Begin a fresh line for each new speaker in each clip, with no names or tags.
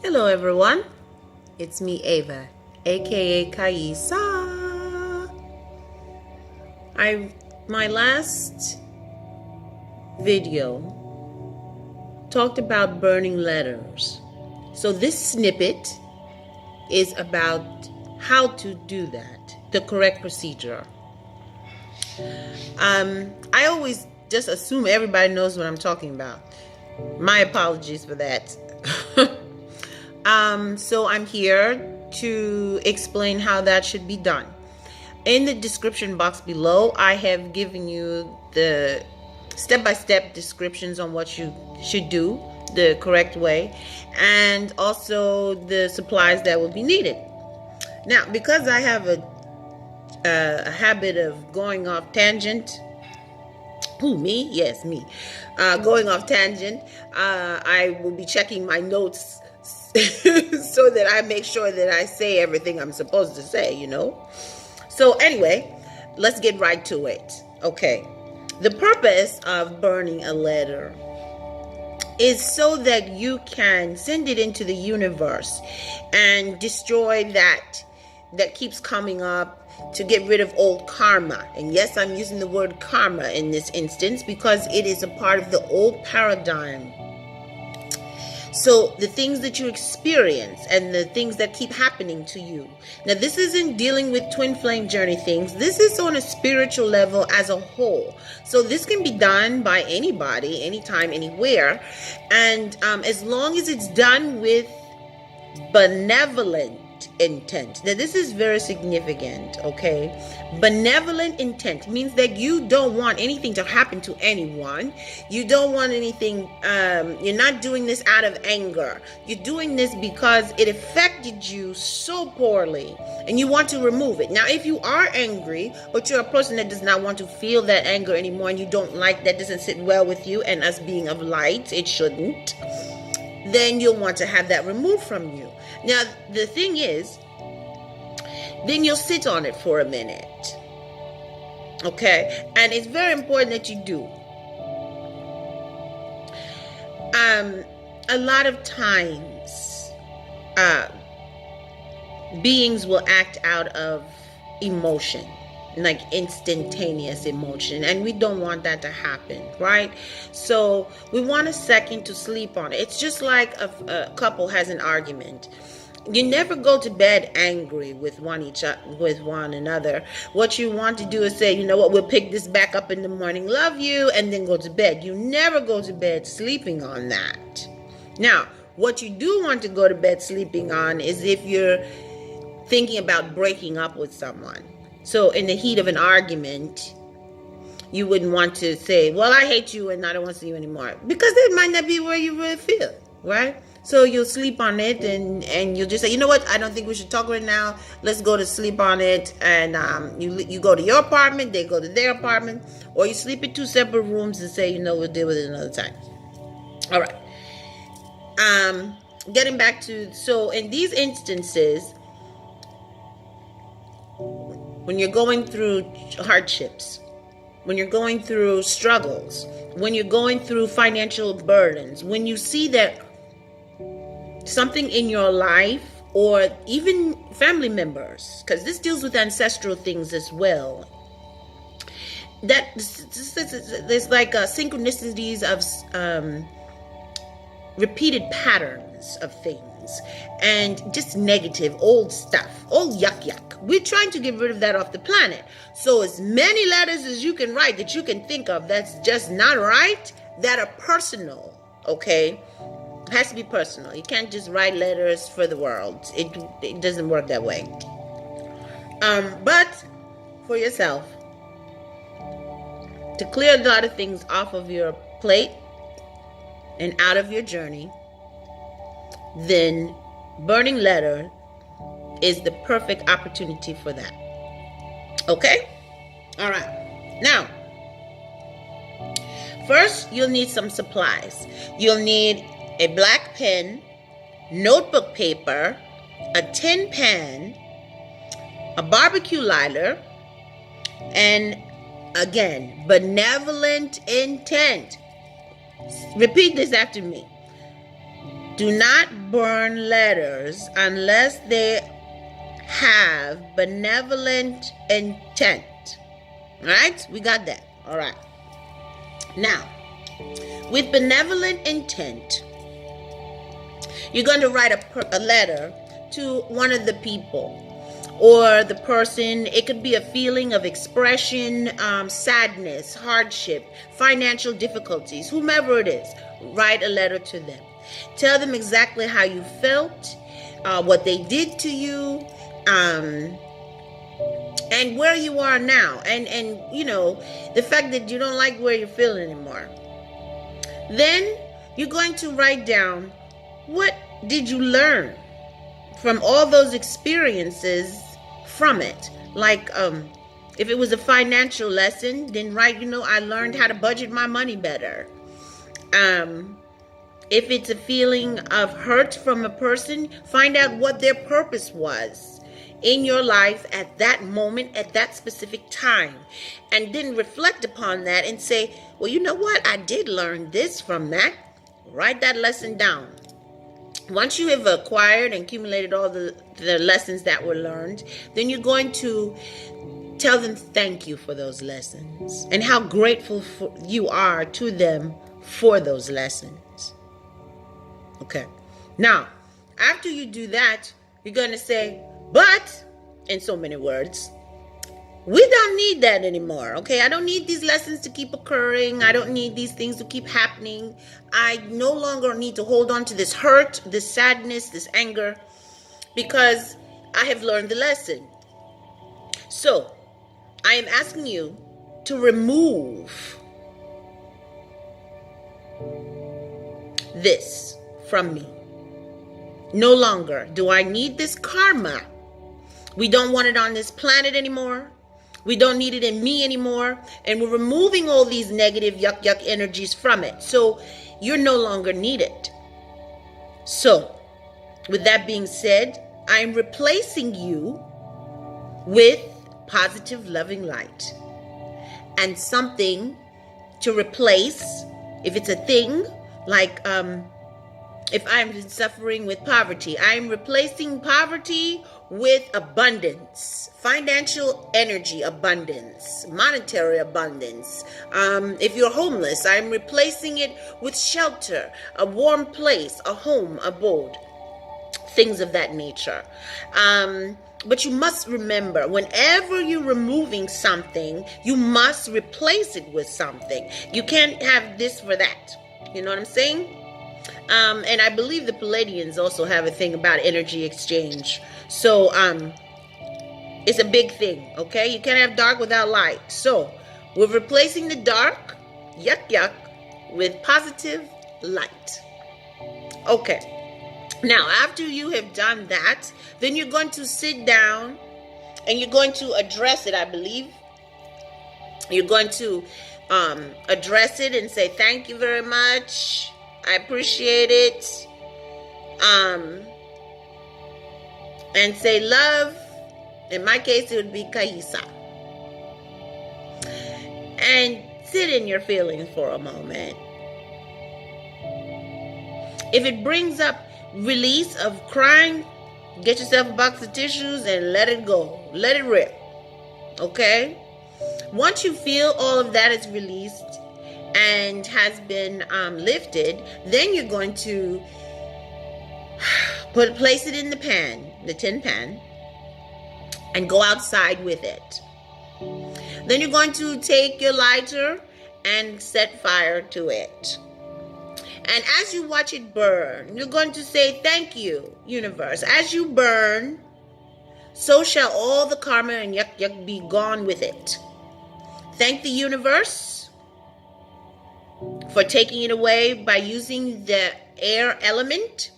Hello everyone, it's me Ava, aka Kaisa. My last video talked about burning letters. So this snippet is about how to do that, the correct procedure. I always just assume everybody knows what I'm talking about. My apologies for that. So I'm here to explain how that should be done. In the description box below, I have given you the step-by-step descriptions on what you should do the correct way, and also the supplies that will be needed. Now, because I have a habit of going off tangent, me? Yes, me. Going off tangent, I will be checking my notes so that I make sure that I say everything I'm supposed to say, you know. So anyway, let's get right to it. Okay. The purpose of burning a letter is so that you can send it into the universe and destroy that keeps coming up, to get rid of old karma. And yes, I'm using the word karma in this instance because it is a part of the old paradigm. So the things that you experience and the things that keep happening to you. Now, this isn't dealing with twin flame journey things. This is on a spiritual level as a whole. So this can be done by anybody, anytime, anywhere. And as long as it's done with benevolent intent. Now, this is very significant, okay? Benevolent intent means that you don't want anything to happen to anyone. You don't want anything, you're not doing this out of anger. You're doing this because it affected you so poorly and you want to remove it. Now, if you are angry, but you're a person that does not want to feel that anger anymore and you don't like that, doesn't sit well with you, and us being of light, it shouldn't, then you'll want to have that removed from you. Now, the thing is, then you'll sit on it for a minute. Okay? And it's very important that you do. A lot of times, beings will act out of emotion, like instantaneous emotion, and we don't want that to happen, right? So we want a second to sleep on it. It's just like a couple has an argument. You never go to bed angry with one another. What you want to do is say, you know what, we'll pick this back up in the morning, love you, and then go to bed. You never go to bed sleeping on that. Now, what you do want to go to bed sleeping on is if you're thinking about breaking up with someone. So in the heat of an argument, you wouldn't want to say, well, I hate you and I don't want to see you anymore, because it might not be where you really feel, right? So you'll sleep on it, and you'll just say, you know what, I don't think we should talk right now. Let's go to sleep on it. And you go to your apartment, they go to their apartment, or you sleep in two separate rooms and say, you know, we'll deal with it another time. All right. Getting back to, so in these instances, when you're going through hardships, when you're going through struggles, when you're going through financial burdens, when you see that something in your life, or even family members, because this deals with ancestral things as well, that there's like synchronicities of repeated patterns of things, and just negative old stuff, old yuck. We're trying to get rid of that off the planet. So as many letters as you can write that you can think of that's just not right, that are personal, okay? It has to be personal. You can't just write letters for the world. It doesn't work that way. But for yourself, to clear a lot of things off of your plate and out of your journey, then burning letter is the perfect opportunity for that. Okay? All right. Now, first, you'll need some supplies. You'll need a black pen, notebook paper, a tin pan, a BBQ lighter, and again, benevolent intent. Repeat this after me. Do not burn letters unless they have benevolent intent. All right? We got that. All right. Now, with benevolent intent, you're going to write a letter to one of the people or the person. It could be a feeling of expression, sadness, hardship, financial difficulties, whomever it is. Write a letter to them. Tell them exactly how you felt, what they did to you, and where you are now, and you know, the fact that you don't like where you're feeling anymore. Then you're going to write down, what did you learn from all those experiences from it? Like, if it was a financial lesson, then write, I learned how to budget my money better. If it's a feeling of hurt from a person, find out what their purpose was in your life at that moment, at that specific time. And then reflect upon that and say, well, you know what? I did learn this from that. Write that lesson down. Once you have acquired and accumulated all the lessons that were learned, then you're going to tell them thank you for those lessons and how grateful you are to them for those lessons. Okay. Now, after you do that, you're going to say, but, in so many words, we don't need that anymore. Okay. I don't need these lessons to keep occurring. I don't need these things to keep happening. I no longer need to hold on to this hurt, this sadness, this anger, because I have learned the lesson. So, I am asking you to remove this from me. No longer do I need this karma. We don't want it on this planet anymore. We don't need it in me anymore. And we're removing all these negative yuck energies from it. So you're no longer needed. So with that being said, I'm replacing you with positive loving light. And something to replace, if it's a thing, like if I'm suffering with poverty, I'm replacing poverty with abundance, financial energy abundance, monetary abundance. If you're homeless, I'm replacing it with shelter, a warm place, a home, abode, things of that nature. But you must remember, whenever you're removing something, you must replace it with something. You can't have this for that. You know what I'm saying? And I believe the Palladians also have a thing about energy exchange. So, it's a big thing, okay? You can't have dark without light. So, we're replacing the dark, yuck, with positive light. Okay. Now, after you have done that, then you're going to sit down and you're going to address it, I believe. You're going to address it and say, thank you very much. I appreciate it. And say love. In my case, it would be Kaisa. And sit in your feelings for a moment. If it brings up release of crying, get yourself a box of tissues and let it go. Let it rip. Okay? Once you feel all of that is released and has been lifted, then you're going to place it in the pan, the tin pan, and go outside with it. Then you're going to take your lighter and set fire to it. And as you watch it burn, you're going to say, thank you, universe. As you burn, so shall all the karma and yuck be gone with it. Thank the universe for taking it away by using the air element.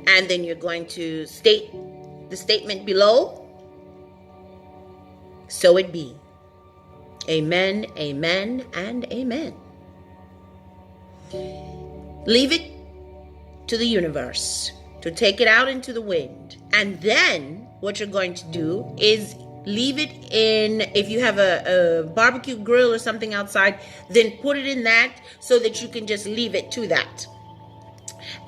And then you're going to state the statement below. So it be. Amen, amen, and amen. Leave it to the universe to take it out into the wind. And then what you're going to do is leave it in, if you have a barbecue grill or something outside, then put it in that so that you can just leave it to that.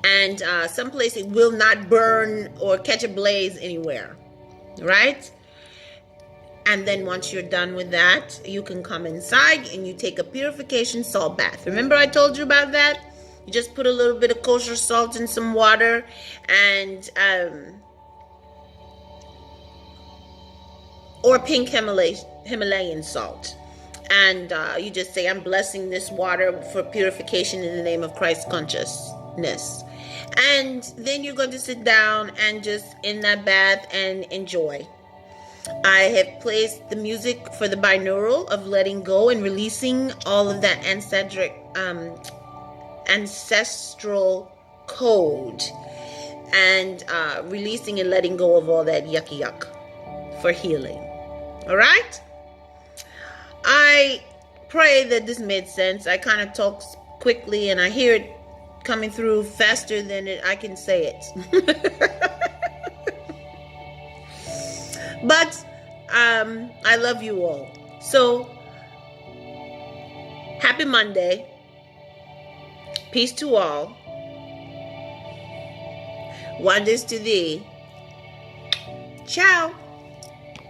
And someplace it will not burn or catch a blaze anywhere, right? And then once you're done with that, you can come inside and you take a purification salt bath. Remember I told you about that? You just put a little bit of kosher salt in some water and or pink Himalayan salt. And you just say, I'm blessing this water for purification in the name of Christ consciousness. And then you're going to sit down and just in that bath and enjoy. I have placed the music for the binaural of letting go and releasing all of that ancestral code, and releasing and letting go of all that yucky yuck for healing. All right? I pray that this made sense. I kind of talk quickly and I hear it coming through faster than I can say it. But I love you all. So, happy Monday. Peace to all. Wonders to thee. Ciao.